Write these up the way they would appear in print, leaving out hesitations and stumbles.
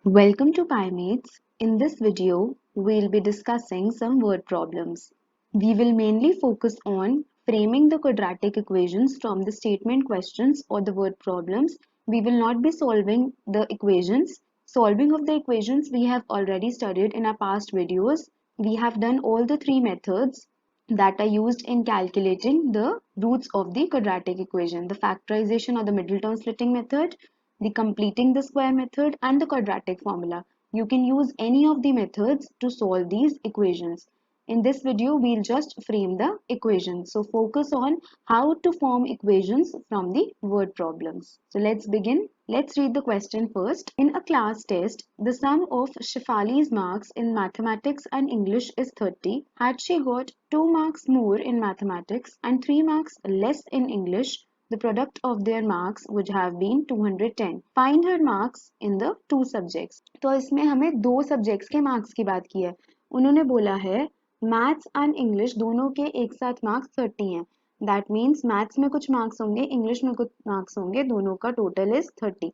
Welcome to PyMates. In this video, we'll be discussing some word problems. We will mainly focus on framing the quadratic equations from the statement questions or the word problems. We will not be solving the equations. Solving of the equations we have already studied in our past videos. We have done all the three methods that are used in calculating the roots of the quadratic equation: the factorization or the middle term splitting method, the completing the square method, and the quadratic formula. You can use any of the methods to solve these equations. In this video, we'll just frame the equations. So focus on how to form equations from the word problems. So let's begin. Let's read the question first. In a class test, the sum of Shefali's marks in mathematics and English is 30. Had she got 2 marks more in mathematics and 3 marks less in English, the product of their marks would have been 210. Find her marks in the two subjects. तो इसमें हमें दो subjects के marks की बात की है. उन्होंने बोला है मैथ्स एंड इंग्लिश दोनों के एक साथ मार्क्स 30 हैं. दैट मीन्स मैथ्स में कुछ मार्क्स होंगे, इंग्लिश में कुछ मार्क्स होंगे, दोनों का total is 30.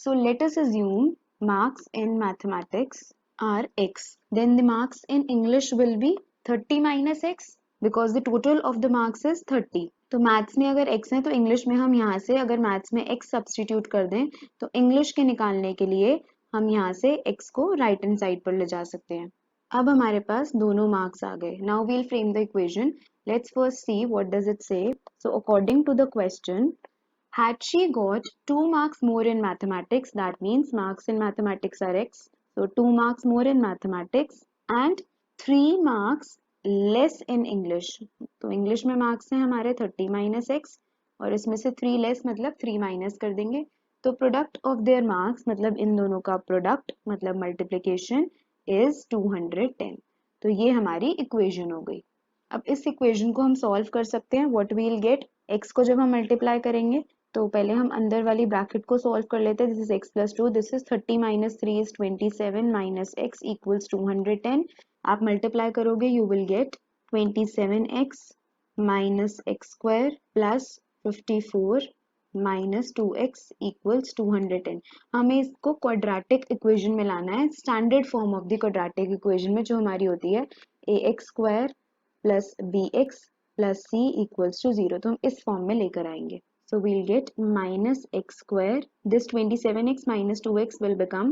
So let us assume marks in mathematics are x. Then the marks in English will be 30 minus x because the total of the marks is 30. तो maths में अगर x है तो इंग्लिश में हम यहाँ से अगर मैथ्स में x सब्सटीट्यूट कर दें तो इंग्लिश के निकालने के लिए हम यहाँ से x को राइट हैंड साइड पर ले जा सकते हैं. अब हमारे पास दोनों मार्क्स आ गए. Now we'll frame the equation. Let's first see what does it say. So according to the question, had she got 2 marks more in mathematics, that means marks in mathematics are x, so 2 marks more in mathematics and 3 marks less in English. तो English में marks हैं हमारे 30 minus x और इसमें से 3 less मतलब 3 minus कर देंगे. तो product of their marks मतलब इन दोनों का product मतलब multiplication is 210. तो ये हमारी equation हो गई. अब इस इक्वेशन को हम सॉल्व कर सकते हैं. व्हाट वील गेट, x को जब हम मल्टीप्लाई करेंगे तो पहले हम अंदर वाली ब्रैकेट को सॉल्व कर लेते हैं. This is x plus 2, this is 30 minus 3 is 27 minus x equals 210. आप मल्टीप्लाई करोगे you will get 27x minus x square plus 54 minus 2x equals 210. हमें इसको क्वाड्रेटिक इक्वेशन में लाना है, standard form of the quadratic equation में जो हमारी होती है ax square plus bx plus c equals to 0. तो हम इस फॉर्म में लेकर आएंगे. So we'll get minus x square. This 27x minus 2x will become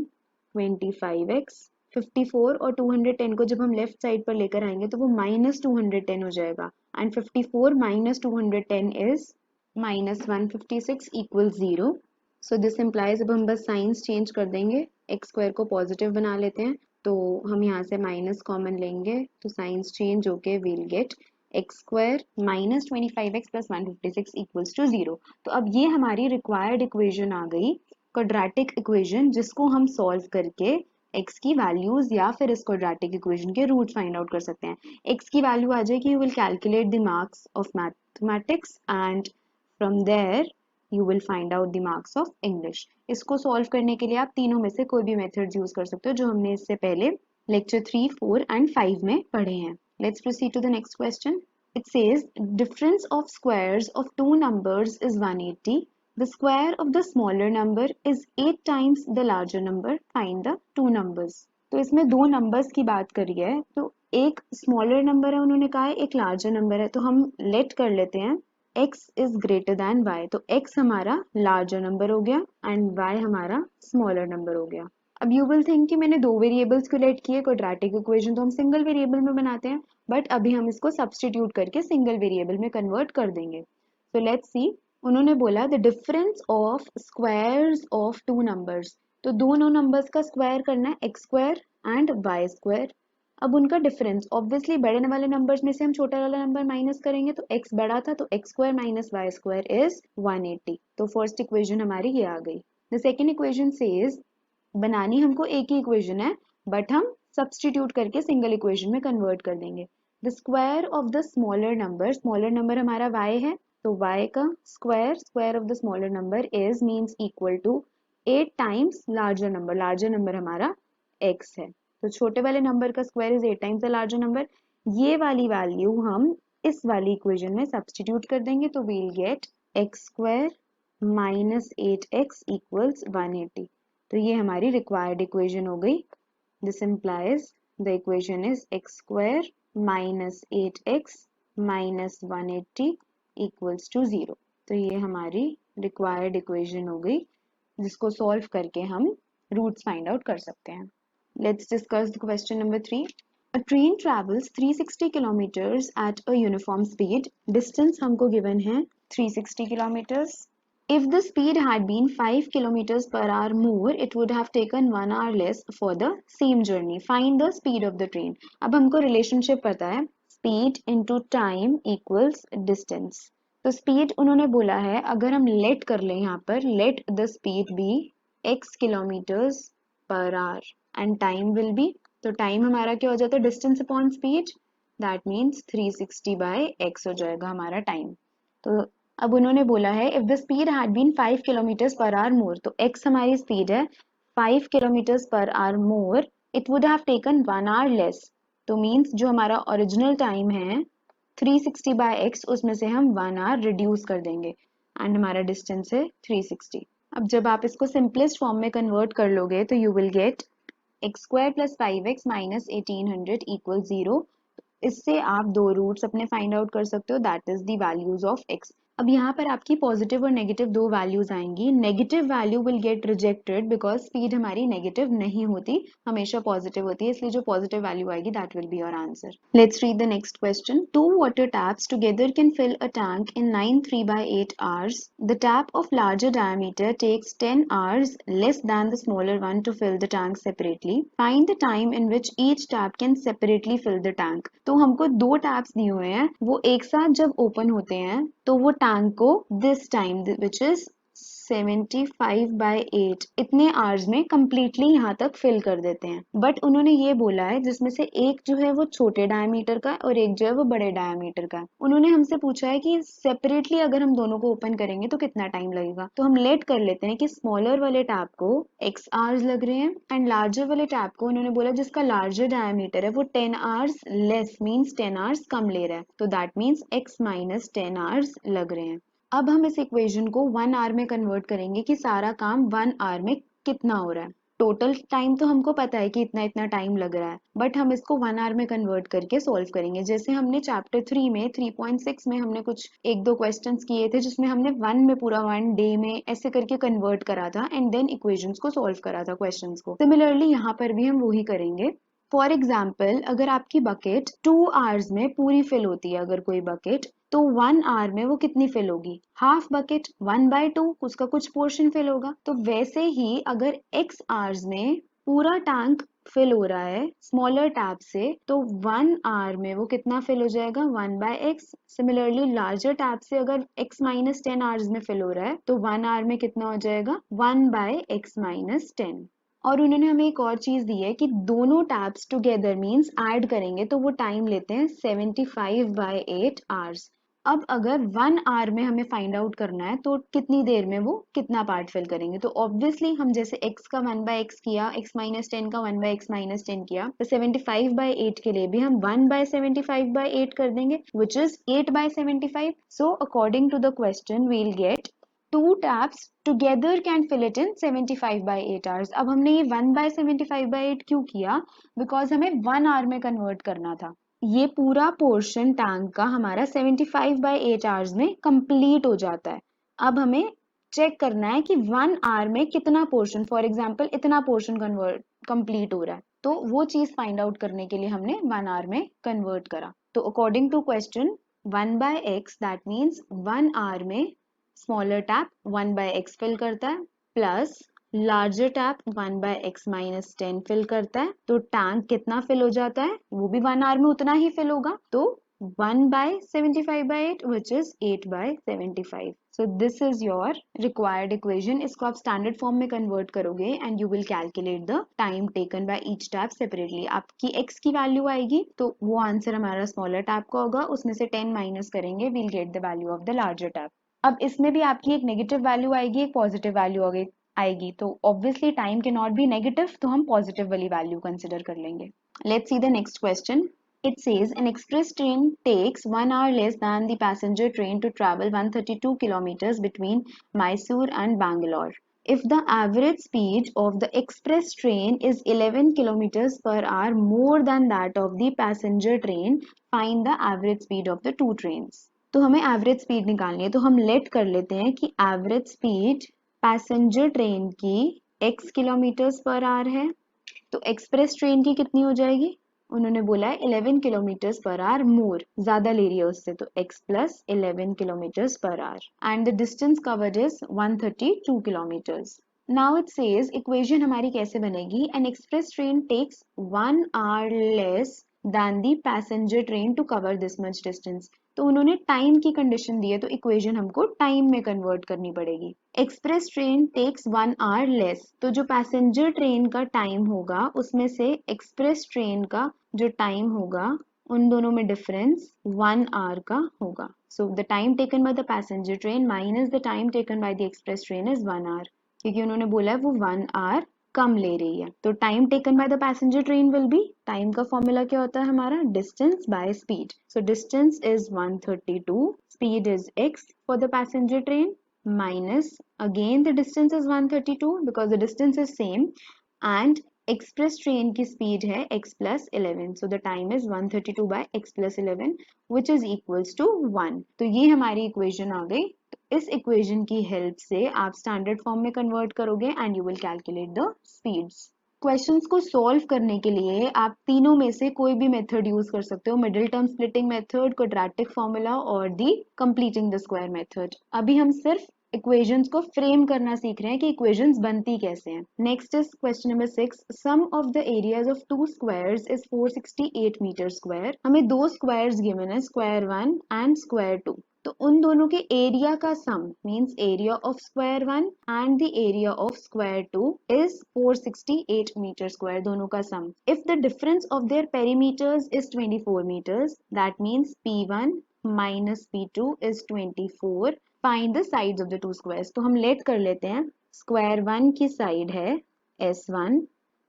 25x. 54 और 210 को जब हम लेफ्ट साइड पर लेकर आएंगे तो वो माइनस 210 हो जाएगा. And 54 minus 210 is minus 156 equal 0. So this implies, अब हम बस साइंस चेंज कर देंगे, एक्स स्क्वायर को पॉजिटिव बना लेते हैं तो हम यहाँ से माइनस कॉमन लेंगे तो साइंस चेंज होके we'll get x square minus 25x plus 156 equals to 0. तो अब ये हमारी रिक्वायर्ड इक्वेशन आ गई, क्वाड्रेटिक इक्वेशन, जिसको हम सॉल्व करके x की वैल्यूज या फिर इस क्वाड्रेटिक इक्वेशन के रूट फाइंड आउट कर सकते हैं. x की वैल्यू आ जाएगी, you will calculate the marks of mathematics and from there you will find out the marks of English. इसको सॉल्व करने के लिए आप तीनों में से कोई भी मेथड्स यूज कर सकते हो जो हमने इससे पहले लेक्चर 3, 4 एंड 5 में पढ़े हैं. Let's proceed to the next question. It says difference of squares of two numbers is 180. The square of the smaller number is 8 times the larger number. Find the two numbers. तो इसमें दो numbers की बात करी है. तो एक smaller number है उन्होंने कहा है, एक larger number है. तो हम let कर लेते हैं x is greater than y. तो x हमारा larger number हो गया and y हमारा smaller number हो गया. अब यू विल थिंक कि मैंने दो वेरिएबल्स को लेट किए, क्वाड्रेटिक इक्वेशन तो हम सिंगल वेरिएबल में बनाते हैं, बट अभी हम इसको सब्सटीट्यूट करके सिंगल वेरिएबल में कन्वर्ट कर देंगे. So let's see. उन्होंने बोला the difference of squares of two numbers. तो दोनों नंबर्स का स्क्वायर करना है, x square and y square. अब उनका डिफरेंस, ऑब्वियसली बड़े वाले नंबर्स में से हम छोटा वाला नंबर माइनस करेंगे तो x बड़ा था तो x square minus y square is 180. तो फर्स्ट इक्वेशन हमारी ये आ गई. द सेकेंड इक्वेशन सेज, बनानी हमको एक ही इक्वेशन है बट हम सब्सटीट्यूट करके सिंगल इक्वेशन में कन्वर्ट कर देंगे. The square of the smaller number हमारा y है तो y का square, square of the smaller number is means equal to 8 times larger number हमारा x है. तो छोटे वाले नंबर का square is 8 times the larger number. ये वाली वैल्यू हम इस वाली इक्वेशन में सब्सटीट्यूट कर देंगे तो we'll get x square minus 8x equals 180. तो ये हमारी रिक्वायर्ड इक्वेशन हो गई. This implies the equation is x square minus 8x minus 180 equals to 0. तो ये हमारी रिक्वायर्ड इक्वेशन हो गई जिसको सॉल्व करके हम रूट्स फाइंड आउट कर सकते हैं. Let's discuss the question number 3. A train travels 360 kilometers at a uniform speed. Distance हमको given है 360 kilometers. If the speed had been 5 kilometers per hour more, it would have taken 1 hour less for the same journey. Find the speed of the train. अब हमको relationship पता है speed into time equals distance. तो speed उन्होंने बोला है अगर हम let कर लें यहाँ पर let the speed be x kilometers per hour and time will be, तो time हमारा क्या हो जाता है distance upon speed, that means 360 by x हो जाएगा हमारा time. तो अब उन्होंने बोला है if the speed had been 5 kilometers per hour more, तो x हमारी speed है 5 kilometers per hour more, it would have taken 1 hour less. तो means जो हमारा original time है 360 by x उसमें से हम 1 hour reduce कर देंगे and हमारा distance है 360. अब जब आप इसको simplest form में convert कर लोगे तो you will get x square plus 5x minus 1800 equals 0. इससे आप दो रूट्स अपने फाइंड आउट कर सकते हो that is the values of x. अब यहाँ पर आपकी पॉजिटिव और नेगेटिव दो वैल्यूज आएंगी. Negative value will get rejected because speed हमारी नेगेटिव नहीं होती, हमेशा पॉजिटिव होती है, इसलिए जो पॉजिटिव वैल्यू आएगी that will be your answer. Let's read the next question. Two water taps together can fill a tank in 9 3/8 hours. The tap of larger diameter takes 10 hours less than the smaller one to fill the tank separately. Find the time in which each tap can separately fill the tank. तो हमको दो taps दिए हुए हैं, वो एक साथ जब ओपन होते हैं तो वो टैंक को दिस टाइम विच इज 75/8 इतने आवर्स में कंप्लीटली यहाँ तक फिल कर देते हैं. बट उन्होंने ये बोला है जिसमें से एक जो है वो छोटे डायमीटर का और एक जो है वो बड़े डायमीटर का. उन्होंने हमसे पूछा है कि सेपरेटली अगर हम दोनों को ओपन करेंगे तो कितना टाइम लगेगा. तो हम लेट कर लेते हैं कि स्मॉलर वाले टैप को x आवर्स लग रहे हैं एंड लार्जर वाले टैप को उन्होंने बोला जिसका लार्जर डायमीटर है वो 10 आवर्स लेस मीन्स 10 आवर्स कम ले रहा है, तो that means x minus 10 hours लग रहे हैं. अब हम इस इक्वेशन को 1 आवर में कन्वर्ट करेंगे कि सारा काम 1 आवर में कितना हो रहा है. टोटल टाइम तो हमको पता है कि इतना इतना टाइम लग रहा है, बट हम इसको 1 आवर में कन्वर्ट करके सॉल्व करेंगे. जैसे हमने चैप्टर 3 में 3.6 में हमने कुछ एक दो क्वेश्चंस किए थे जिसमें हमने 1 में पूरा 1 डे में ऐसे करके कन्वर्ट करा था एंड देन इक्वेशंस को सॉल्व करा था क्वेश्चंस को. सिमिलरली यहाँ पर भी हम वही करेंगे. फॉर एग्जाम्पल अगर आपकी बकेट 2 आवर्स में पूरी फिल होती है अगर कोई बकेट, तो 1 आवर में वो कितनी फिल होगी, हाफ बकेट 1/2 उसका कुछ पोर्शन फिल होगा. तो वैसे ही अगर x आवर्स में पूरा टैंक फिल हो रहा है स्मॉलर टैप से तो 1 आवर में वो कितना फिल हो जाएगा 1/x. सिमिलरली लार्जर टैप से अगर x माइनस 10 आवर्स में फिल हो रहा है तो 1 आवर में कितना हो जाएगा 1/x माइनस 10. और उन्होंने हमें एक और चीज दी है कि दोनों टैप्स टुगेदर मीन्स ऐड करेंगे तो वो टाइम लेते हैं 75/8 आवर्स. अब अगर 1 आवर में हमें फाइंड आउट करना है तो कितनी देर में वो कितना पार्ट फिल करेंगे. तो ऑब्वियसली हम जैसे x का 1/x किया, x माइनस 10 का 1/x माइनस 10 किया, तो 75/8 के लिए भी हम 1/75/8 कर देंगे which is 8/75. So according to the question we will get 2 taps together can fill it in 75/8 hours. अब हमने ये 1/75/8 क्यों किया, बिकॉज हमें 1 आवर में कन्वर्ट करना था. ये पूरा पोर्शन टैंक का हमारा 75/8 आवर्स में कंप्लीट हो जाता है. अब हमें चेक करना है कि 1 आवर में कितना पोर्शन, फॉर एग्जाम्पल इतना पोर्शन कंप्लीट हो रहा है, तो वो चीज फाइंड आउट करने के लिए हमने 1 आवर में कन्वर्ट करा. तो according to question 1/x that means 1 hour में स्मॉलर टैप 1/x फिल करता है plus larger tap 1/x minus 10 fill करता है. तो टैंक कितना फिल हो जाता है, वो भी 1 आवर में उतना ही फिल होगा. तो 1/75/8 which is 8/75. So this is your required equation. इसको आप स्टैंडर्ड फॉर्म में कन्वर्ट करोगे and you will calculate the time taken by each tap separately. आपकी x की वैल्यू आएगी तो वो आंसर हमारा स्मॉलर टैप का होगा, उसमें से 10 माइनस करेंगे we'll get the value of the larger tap. अब इसमें भी आपकी एक नेगेटिव वैल्यू आएगी एक पॉजिटिव वैल्यू आएगी, तो ऑब्वियसली टाइम के नॉट बी नेगेटिव, तो हम पॉजिटिव वाली वैल्यू कंसिडर कर लेंगे. Let's see the next question. It says an express train takes 1 hour less than the passenger train to travel 132 kilometers between Mysore and Bangalore. If the average speed of the express train is 11 kilometers per hour more than that of the passenger train, find the average speed of the two trains. तो हमें average speed निकालनी है, तो हम late कर लेते हैं कि एवरेज स्पीड पैसेंजर ट्रेन की x किलोमीटर्स पर आवर है, तो एक्सप्रेस ट्रेन की कितनी हो जाएगी, उन्होंने बोला है 11 किलोमीटर्स पर आवर मोर, ज्यादा ले रही है उससे, तो x plus 11 kilometres per hour and the distance covered is 132 kilometres. Now it says equation हमारी कैसे बनेगी, an express train takes 1 hour less than the passenger train to cover this much distance. तो उन्होंने टाइम की condition दी है, तो equation हमको time में कन्वर्ट करनी पड़ेगी. Express train takes 1 hour less, तो जो पैसेंजर ट्रेन का टाइम होगा उसमें से एक्सप्रेस ट्रेन का जो टाइम होगा उन दोनों में डिफरेंस 1 आवर का होगा. So the time taken by the passenger train minus the time taken by the express train is 1 hour, क्योंकि उन्होंने बोला है वो 1 आवर कम ले रही है. तो time taken by the passenger train will be, time का फॉर्मूला क्या होता है हमारा, distance by speed. So distance is 132, speed is x for the passenger train minus again the distance is 132 because the distance is same and express train की speed है x plus 11, so the time is 132 by x plus 11 which is equals to 1. तो ये हमारी equation आ गई. इस equation की help से आप स्टैंडर्ड फॉर्म में कन्वर्ट करोगे and you will calculate the speeds. Questions को सॉल्व करने के लिए आप तीनों में से कोई भी मेथड यूज कर सकते हो, middle term splitting method, quadratic formula और दी कंप्लीटिंग द स्क्वायर मेथड. अभी हम सिर्फ इक्वेशंस को फ्रेम करना सीख रहे हैं कि इक्वेशंस बनती कैसे हैं. Next is question number 6. Sum of the areas of two squares is 468 meter square. हमें दो स्क्वायर्स गिवन है, स्क्वायर 1 एंड स्क्वायर 2. तो उन दोनों के एरिया का sum means area of square 1 and the area of square 2 is 468 meter square, दोनों का sum. If the difference of their perimeters is 24 meters, that means P1 minus P2 is 24. Find the sides of the two squares. तो हम late कर लेते हैं, square 1 की side है S1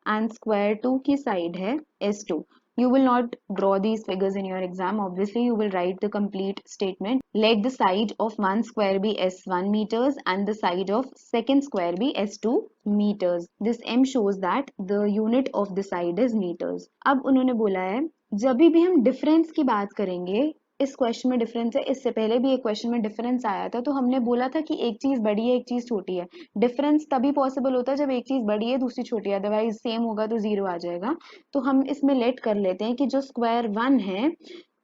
and square 2 की side है S2. You will not draw these figures in your exam. Obviously, you will write the complete statement. Let the side of one square be S1 meters and the side of second square be S2 meters. This M shows that the unit of the side is meters. अब उन्होंने बोला है जब भी हम difference की बात करेंगे, इस क्वेश्चन में डिफरेंस है, इससे पहले भी एक क्वेश्चन में डिफरेंस आया था, तो हमने बोला था कि एक चीज बड़ी है एक चीज छोटी है. डिफरेंस तभी पॉसिबल होता है जब एक चीज बड़ी है दूसरी छोटी है, अदरवाइज सेम होगा तो जीरो आ जाएगा. तो हम इसमें लेट कर लेते हैं कि जो स्क्वायर 1 है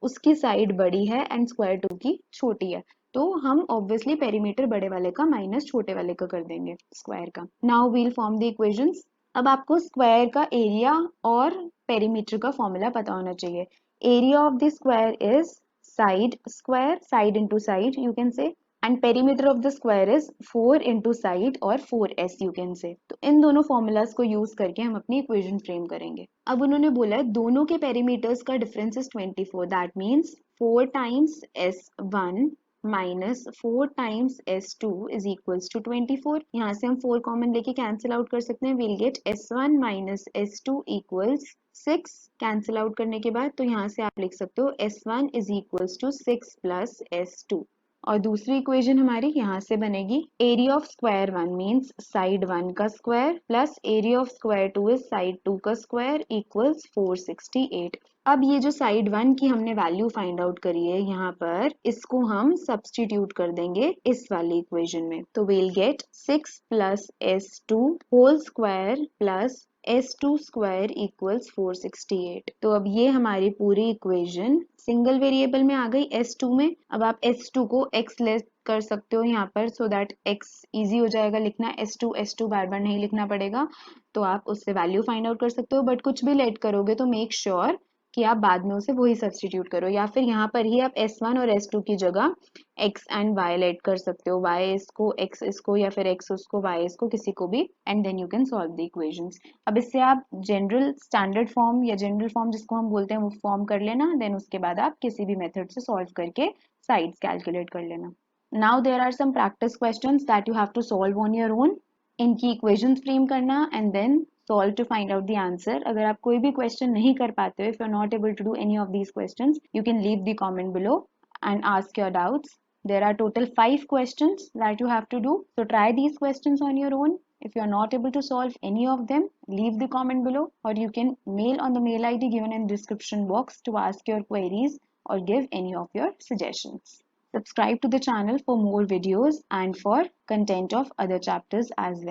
उसकी साइड बड़ी है एंड स्क्वायर 2 की छोटी है, तो हम ऑब्वियसली पेरीमीटर बड़े वाले का माइनस छोटे वाले का कर देंगे स्क्वायर का. Now we'll form the equations. अब आपको स्क्वायर का एरिया और पेरीमीटर का फॉर्मूला पता होना चाहिए. Area of the square is side square, side into side you can say, and perimeter of the square is 4 into side or 4s you can say. तो इन दोनों फॉर्मूलाज को use करके हम अपनी इक्वेशन फ्रेम करेंगे. अब उन्होंने बोला है दोनों के पेरीमीटर्स का difference is 24, that means 4 times s1 minus 4 times s2 is equals to 24. यहाँ से हम 4 कॉमन लेके कैंसिल आउट कर सकते हैं. Will get s1 minus s2 equals 6. Cancel out करने के बाद तो यहाँ से आप लिख सकते हो s1 is equals to 6 plus s2. और दूसरी इक्वेशन हमारी यहाँ से बनेगी area of square 1 means side 1 का square plus area of square 2 is side 2 का स्क्वायर इक्वल्स 468. अब ये जो साइड 1 की हमने वैल्यू फाइंड आउट करी है यहाँ पर, इसको हम सब्स्टिट्यूट कर देंगे इस वाली इक्वेशन में. तो we'll get 6 plus s2 whole square plus s2 square equals 468. तो अब ये हमारी पूरी इक्वेशन सिंगल वेरिएबल में आ गई s2 में. अब आप s2 को x लेस कर सकते हो यहाँ पर, सो दैट x इजी हो जाएगा लिखना. s2 बार बार नहीं लिखना पड़ेगा, तो आप उससे वैल्यू फाइंड आउट कर सकते हो. बट कुछ भी लेट करोगे तो मेक श्योर कि आप बाद में उसे वही सब्स्टिट्यूट करो, या फिर यहाँ पर ही आप s1 और s2 की जगह x एंड y लेट कर सकते हो. y इसको x इसको या फिर x उसको y इसको किसी को भी, and then you can solve the equations. अब इससे आप जनरल स्टैंडर्ड फॉर्म या जनरल फॉर्म जिसको हम बोलते हैं वो फॉर्म कर लेना. देन उसके बाद आप किसी भी मेथड से सॉल्व करके साइड्स कैलकुलेट कर लेना. Now there are some practice questions that you have to solve on your own. इनकी इक्वेशंस फ्रेम करना and then solve to find out the answer. अगर आप कोई भी क्वेश्चन नहीं कर पाते हो, if you're not able to do any of these questions, you can leave the comment below and ask your doubts. There are total 5 questions that you have to do. So try these questions on your own. If you are not able to solve any of them, leave the comment below, or you can mail on the mail ID given in the description box to ask your queries or give any of your suggestions. Subscribe to the channel for more videos and for content of other chapters as well.